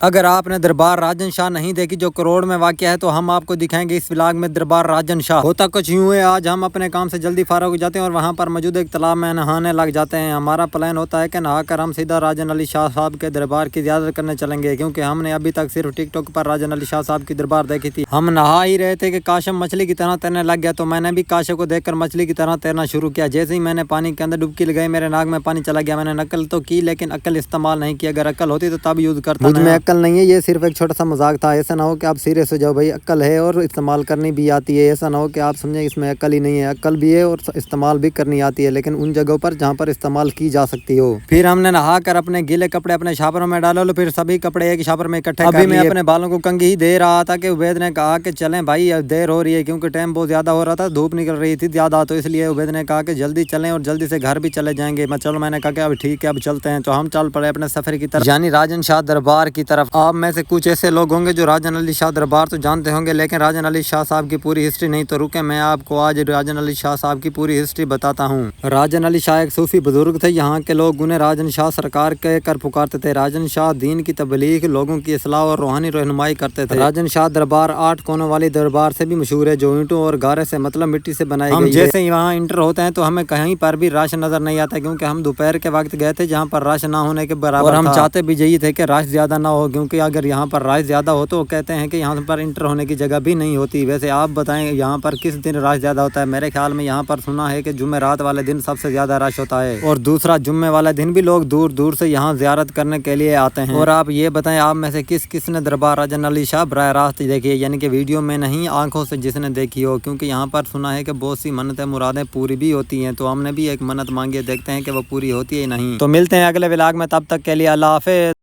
اگر آپ نے دربار راجن شاہ نہیں دیکھی جو کروڑ میں واقع ہے تو ہم آپ کو دکھائیں گے اس ولاگ میں دربار راجن شاہ۔ ہوتا کچھ یوں ہے، آج ہم اپنے کام سے جلدی فارغ ہو جاتے ہیں اور وہاں پر موجود ایک تالاب میں نہانے لگ جاتے ہیں۔ ہمارا پلان ہوتا ہے کہ نہا کر ہم سیدھا راجن علی شاہ صاحب کے دربار کی زیارت کرنے چلیں گے، کیونکہ ہم نے ابھی تک صرف ٹک ٹاک پر راجن علی شاہ صاحب کی دربار دیکھی تھی۔ ہم نہا ہی رہے تھے کہ کاشم مچھلی کی طرح تیرنے لگ گیا، تو میں نے بھی کاشم کو دیکھ کر مچھلی کی طرح تیرنا شروع کیا۔ جیسے ہی میں نے پانی کے اندر ڈبکی لگائی میرے ناک میں پانی چلا گیا۔ میں نے نقل تو کی لیکن عقل استعمال نہیں کی، اگر عقل ہوتی تو تب یوز کرتا۔ مجھ میں عقل نہیں ہے، یہ صرف ایک چھوٹا سا مذاق تھا۔ ایسا نہ ہو کہ آپ سیریس ہو جاؤ بھائی، عقل ہے اور استعمال کرنی بھی آتی ہے۔ ایسا نہ ہو کہ آپ سمجھیں اس میں عقل ہی نہیں ہے، عقل بھی ہے اور استعمال بھی کرنی آتی ہے، لیکن ان جگہوں پر جہاں پر استعمال کی جا سکتی ہو۔ پھر ہم نے نہا کر اپنے گیلے کپڑے اپنے شاپروں میں ڈالے، پھر سبھی کپڑے ایک شاپر میں اکٹھے کر لیے۔ ابھی میں اپنے بالوں کو کنگھی ہی دے رہا تھا کہ عبید نے کہا کہ چلیں بھائی دیر ہو رہی ہے، کیونکہ ٹائم بہت زیادہ ہو رہا تھا، دھوپ نکل رہی تھی زیادہ، تو اس لیے عبید نے کہا کہ جلدی چلیں اور جلدی سے گھر بھی چلے جائیں گے۔ چلو میں نے کہا کہ اب ٹھیک ہے اب چلتے ہیں، تو ہم چل پڑے اپنے سفر کی طرف، یعنی راجن شاہ دربار کی طرف۔ آپ میں سے کچھ ایسے لوگ ہوں گے جو راجن علی شاہ دربار تو جانتے ہوں گے، لیکن راجن علی شاہ صاحب کی پوری ہسٹری نہیں، تو رکے میں آپ کو آج راجن علی شاہ صاحب کی پوری ہسٹری بتاتا ہوں۔ راجن علی شاہ ایک صوفی بزرگ تھے، یہاں کے لوگ انہیں راجن شاہ سرکار کہہ کر پکارتے تھے۔ راجن شاہ دین کی تبلیغ، لوگوں کی اصلاح اور روحانی رہنمائی کرتے تھے۔ راجن شاہ دربار 8 کونوں والی دربار سے بھی مشہور ہے، جو اینٹوں اور گارے سے مطلب مٹی سے بنائی گئی ہے۔ جیسے ہی وہاں انٹر ہوتے ہیں تو ہمیں کہیں پر بھی رش نظر نہیں آتا، کیونکہ ہم دوپہر کے وقت گئے تھے جہاں پر رش نہ ہونے کے برابر، اور ہم چاہتے بھی یہی تھے کہ رش زیادہ نہ ہو، کیونکہ اگر یہاں پر رش زیادہ ہو تو کہتے ہیں کہ یہاں پر انٹر ہونے کی جگہ بھی نہیں ہوتی۔ ویسے آپ بتائیں یہاں پر کس دن رش زیادہ ہوتا ہے؟ میرے خیال میں یہاں پر سنا ہے کہ جمعرات والے دن سب سے زیادہ رش ہوتا ہے، اور دوسرا جمعے والے دن بھی لوگ دور دور سے یہاں زیارت کرنے کے لیے آتے ہیں۔ اور آپ یہ بتائیں آپ میں سے کس کس نے دربار راجن علی شاہ براہ راست دیکھی ہے، یعنی کہ ویڈیو میں نہیں، آنکھوں سے جس نے دیکھی ہو، کیونکہ یہاں پر سنا ہے کہ بہت سی منتیں مرادیں پوری بھی ہوتی ہیں، تو ہم نے بھی ایک منت مانگی، دیکھتے ہیں کہ وہ پوری ہوتی ہے نہیں۔ تو ملتے ہیں اگلے ولاگ میں، تب تک کے لیے اللہ حافظ۔